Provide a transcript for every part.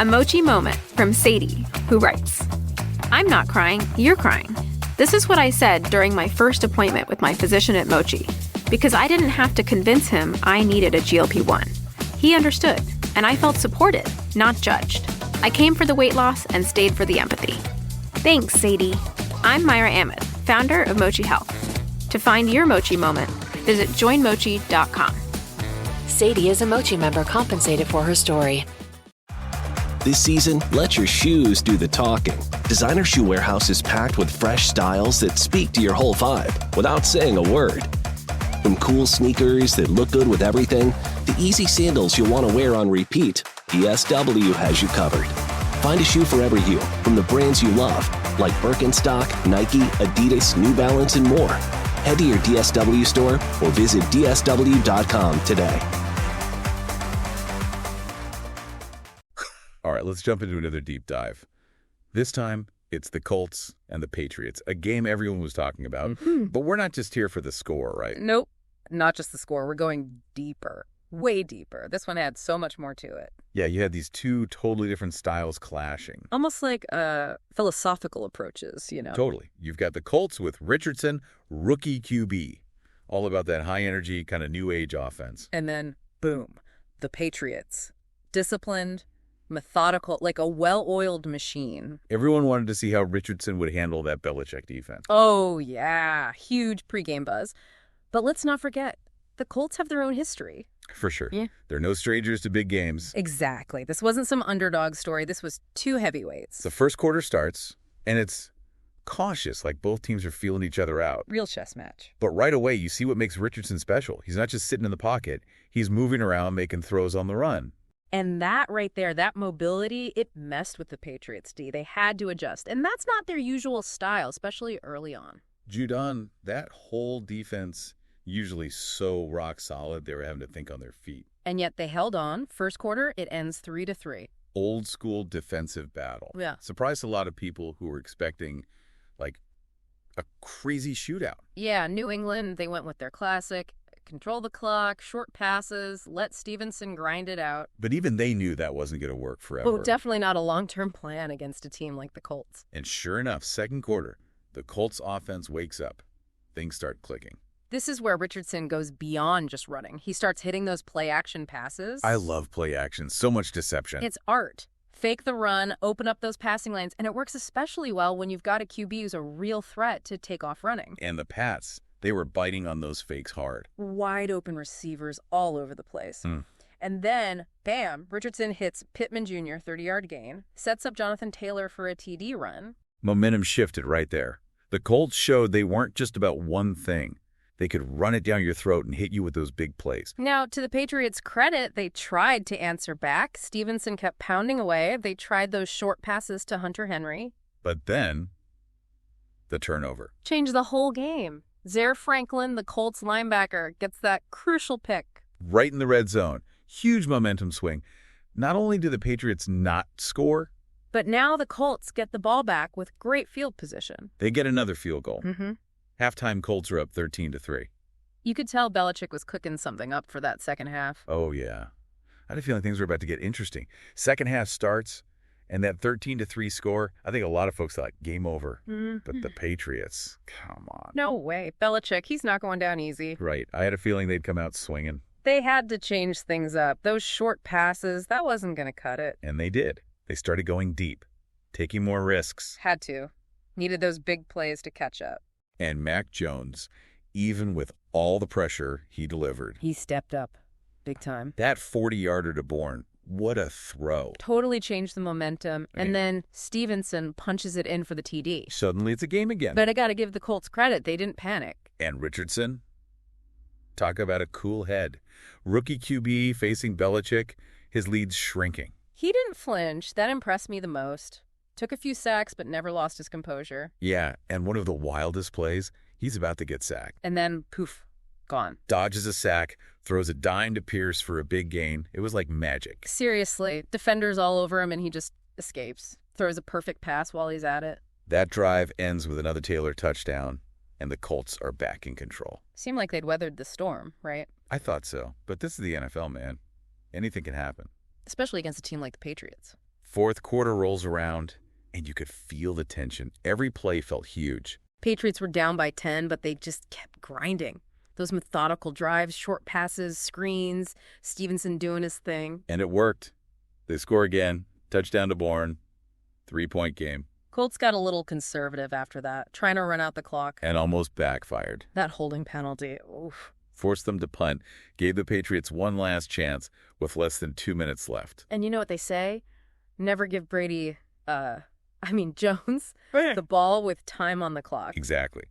A Mochi moment from Sadie, who writes, I'm not crying, you're crying. This is what I said during my first appointment with my physician at Mochi, because I didn't have to convince him I needed a GLP-1. He understood, and I felt supported, not judged. I came for the weight loss and stayed for the empathy. Thanks, Sadie. I'm Myra Ahmed, founder of Mochi Health. To find your Mochi moment, visit joinmochi.com. Sadie is a Mochi member compensated for her story. This season, let your shoes do the talking. Designer Shoe Warehouse is packed with fresh styles that speak to your whole vibe without saying a word. From cool sneakers that look good with everything, to easy sandals you'll want to wear on repeat, DSW has you covered. Find a shoe for every you from the brands you love, like Birkenstock, Nike, Adidas, New Balance, and more. Head to your DSW store or visit dsw.com today. All right, let's jump into another deep dive. This time, it's the Colts and the Patriots, a game everyone was talking about. But we're not just here for the score, right? Nope, not just the score. We're going deeper, way deeper. This one had so much more to it. Yeah, you had these two totally different styles clashing. Almost like philosophical approaches, you know? Totally. You've got the Colts with Richardson, rookie QB, all about that high-energy, kind of new age offense. And then, boom, the Patriots. Disciplined, methodical, like a well-oiled machine. Everyone wanted to see how Richardson would handle that Belichick defense. Oh, yeah. Huge pregame buzz. But let's not forget, the Colts have their own history. For sure. Yeah. They're no strangers to big games. Exactly. This wasn't some underdog story. This was two heavyweights. The first quarter starts, and it's cautious, like both teams are feeling each other out. Real chess match. But right away, you see what makes Richardson special. He's not just sitting in the pocket. He's moving around, making throws on the run. And that right there, that mobility, it messed with the Patriots, D. They had to adjust. And that's not their usual style, especially early on. Judon, that whole defense, usually so rock solid, they were having to think on their feet. And yet they held on. First quarter, it ends 3-3. Old school defensive battle. Yeah. Surprised a lot of people who were expecting, like, a crazy shootout. Yeah, New England, they went with their classic. Control the clock, short passes, let Stevenson grind it out. But even they knew that wasn't going to work forever. Oh, definitely not a long-term plan against a team like the Colts. And sure enough, second quarter, the Colts offense wakes up. Things start clicking. This is where Richardson goes beyond just running. He starts hitting those play-action passes. I love play action. So much deception. It's art. Fake the run, open up those passing lanes, and it works especially well when you've got a QB who's a real threat to take off running. And the Pats, they were biting on those fakes hard. Wide open receivers all over the place. And then, bam, Richardson hits Pittman Jr., 30-yard gain, sets up Jonathan Taylor for a TD run. Momentum shifted right there. The Colts showed they weren't just about one thing. They could run it down your throat and hit you with those big plays. Now, to the Patriots' credit, they tried to answer back. Stevenson kept pounding away. They tried those short passes to Hunter Henry. But then, the turnover. Changed the whole game. Zaire Franklin, the Colts linebacker, gets that crucial pick. Right in the red zone. Huge momentum swing. Not only do the Patriots not score, but now the Colts get the ball back with great field position. they get another field goal. Halftime, Colts are up 13-3. You could tell Belichick was cooking something up for that second half. Oh, yeah. I had a feeling things were about to get interesting. Second half starts, and that 13-3 score, I think a lot of folks thought, game over. But the Patriots, come on. No way. Belichick, he's not going down easy. Right. I had a feeling they'd come out swinging. They had to change things up. Those short passes, that wasn't going to cut it. And they did. They started going deep, taking more risks. Had to. Needed those big plays to catch up. And Mac Jones, even with all the pressure he delivered. He stepped up. Big time. That 40-yarder to Bourne, what a throw. Totally changed the momentum. And then Stevenson punches it in for the TD. Suddenly it's a game again. But I got to give the Colts credit. They didn't panic. And Richardson, talk about a cool head. Rookie QB facing Belichick, his lead's shrinking. He didn't flinch. That impressed me the most. Took a few sacks, but never lost his composure. Yeah, and one of the wildest plays, he's about to get sacked. And then, poof, gone. Dodges a sack, throws a dime to Pierce for a big gain. It was like magic. Seriously, defenders all over him, and he just escapes. Throws a perfect pass while he's at it. That drive ends with another Taylor touchdown, and the Colts are back in control. Seemed like they'd weathered the storm, right? I thought so, but this is the NFL, man. Anything can happen. Especially against a team like the Patriots. Fourth quarter rolls around, and you could feel the tension. Every play felt huge. Patriots were down by 10, but they just kept grinding. Those methodical drives, short passes, screens, Stevenson doing his thing. And it worked. They score again. Touchdown to Bourne. 3-point game. Colts got a little conservative after that, trying to run out the clock. And almost backfired. That holding penalty, oof. Forced them to punt. Gave the Patriots one last chance with less than 2 minutes left. And you know what they say? Never give Brady, Jones, the ball with time on the clock. Exactly.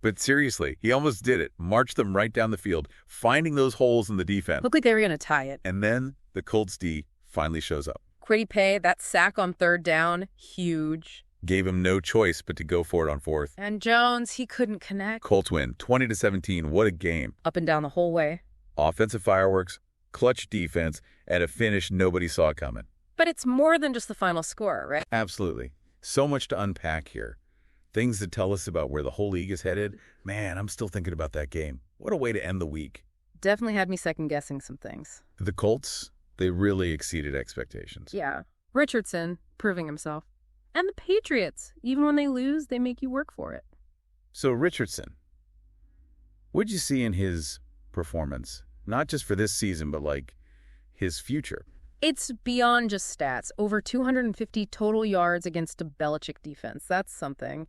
But seriously, he almost did it. Marched them right down the field, finding those holes in the defense. Looked like they were going to tie it. And then the Colts D finally shows up. Kwity Paye, that sack on third down, huge. Gave him no choice but to go for it on fourth. And Jones, he couldn't connect. Colts win, 20-17. What a game. Up and down the whole way. Offensive fireworks, clutch defense, and a finish nobody saw coming. But it's more than just the final score, right? Absolutely. So much to unpack here. Things that tell us about where the whole league is headed. Man, I'm still thinking about that game. What a way to end the week. Definitely had me second-guessing some things. The Colts, they really exceeded expectations. Yeah. Richardson, proving himself. And the Patriots, even when they lose, they make you work for it. So Richardson, what'd you see in his performance? Not just for this season, but like his future. It's beyond just stats. Over 250 total yards against a Belichick defense. That's something.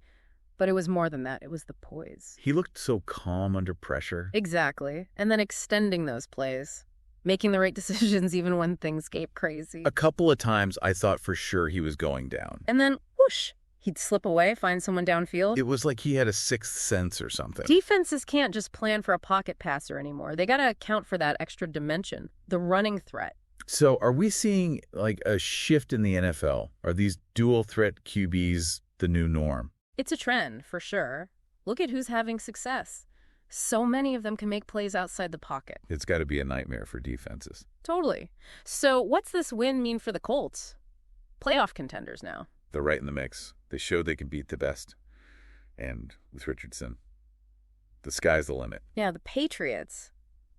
But it was more than that. It was the poise. He looked so calm under pressure. Exactly. And then extending those plays. Making the right decisions even when things get crazy. A couple of times I thought for sure he was going down. And then, whoosh, he'd slip away, find someone downfield. It was like he had a sixth sense or something. Defenses can't just plan for a pocket passer anymore. They got to account for that extra dimension, the running threat. So are we seeing like a shift in the NFL? Are these dual threat QBs the new norm? It's a trend, for sure. Look at who's having success. So many of them can make plays outside the pocket. It's got to be a nightmare for defenses. Totally. So what's this win mean for the Colts? Playoff contenders now. They're right in the mix. They showed they can beat the best. And with Richardson, the sky's the limit. Yeah, the Patriots.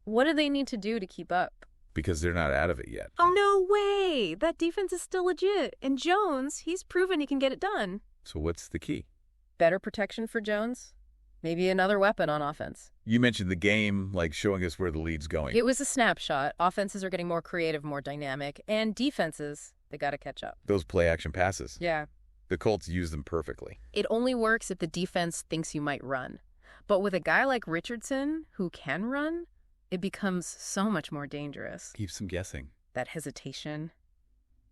What do they need to do to keep up? Because they're not out of it yet. Oh, no way! That defense is still legit. And Jones, he's proven he can get it done. So what's the key? Better protection for Jones? Maybe another weapon on offense. You mentioned the game, like showing us where the lead's going. It was a snapshot. Offenses are getting more creative, more dynamic. And defenses, they got to catch up. Those play-action passes. Yeah. The Colts use them perfectly. It only works if the defense thinks you might run. But with a guy like Richardson, who can run, it becomes so much more dangerous. Keeps them guessing. That hesitation.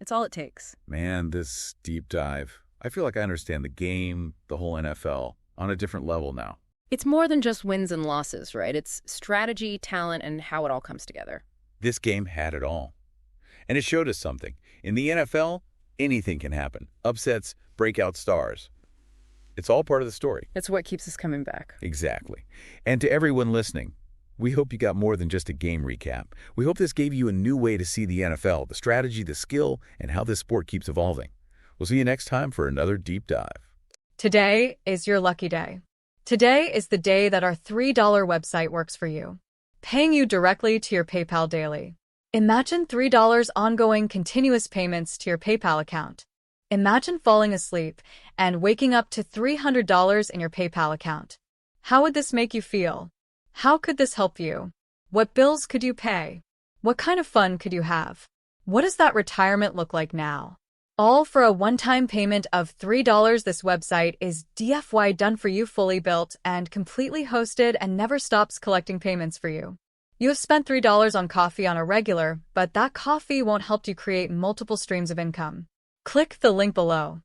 It's all it takes. Man, this deep dive. I feel like I understand the game, the whole NFL, on a different level now. It's more than just wins and losses, right? It's strategy, talent, and how it all comes together. This game had it all. And it showed us something. In the NFL, anything can happen. Upsets, breakout stars. It's all part of the story. It's what keeps us coming back. Exactly. And to everyone listening, we hope you got more than just a game recap. We hope this gave you a new way to see the NFL, the strategy, the skill, and how this sport keeps evolving. We'll see you next time for another deep dive. Today is your lucky day. Today is the day that our $3 website works for you, paying you directly to your PayPal daily. Imagine $3 ongoing continuous payments to your PayPal account. Imagine falling asleep and waking up to $300 in your PayPal account. How would this make you feel? How could this help you? What bills could you pay? What kind of fun could you have? What does that retirement look like now? All for a one-time payment of $3. This website is DFY done for you, fully built and completely hosted, and never stops collecting payments for you. You have spent $3 on coffee on a regular, but that coffee won't help you create multiple streams of income. Click the link below.